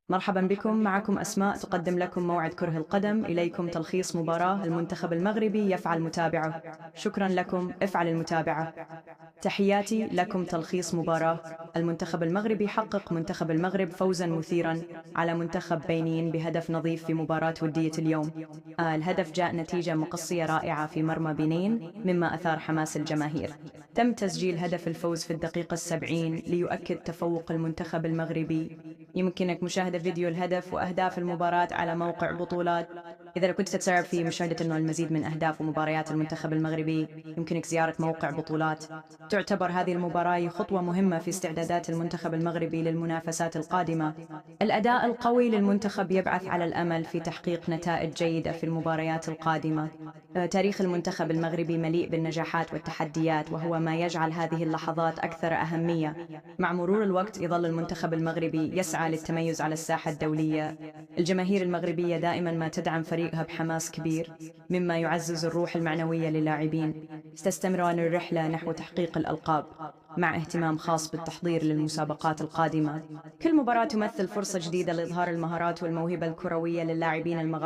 مرحبا بكم، معكم أسماء تقدم لكم موعد كره القدم. إليكم تلخيص مباراة المنتخب المغربي يفعل متابعه. شكرا لكم، افعل المتابعة. تحياتي لكم. تلخيص مباراة المنتخب المغربي. حقق منتخب المغرب فوزا مثيرا على منتخب بنين بهدف نظيف في مباراة ودية اليوم. الهدف جاء نتيجة مقصية رائعة في مرمى بنين مما أثار حماس الجماهير. تم تسجيل هدف الفوز في الدقيقة 70 ليؤكد تفوق المنتخب المغربي. يمكنك مشاهدة فيديو الهدف وأهداف المباراة على موقع بطولات. إذا كنت تتسرب في مشاهدة أنه المزيد من أهداف ومباريات المنتخب المغربي، يمكنك زيارة موقع بطولات. تعتبر هذه المباراة خطوة مهمة في استعدادات المنتخب المغربي للمنافسات القادمة. الأداء القوي للمنتخب يبعث على الأمل في تحقيق نتائج جيدة في المباريات القادمة. تاريخ المنتخب المغربي مليء بالنجاحات والتحديات، وهو ما يجعل هذه اللحظات أكثر أهمية. مع مرور الوقت يظل المنتخب المغربي يسعى للتميز على الساحة الدولية. الجماهير المغربية دائما ما تدعم فريقها بحماس كبير، مما يعزز الروح المعنوية للاعبين. ستستمر الرحلة نحو تحقيق الألقاب، مع اهتمام خاص بالتحضير للمسابقات القادمة. كل مباراة تمثل فرصة جديدة لإظهار المهارات والموهبة الكروية للاعبين المغاربة.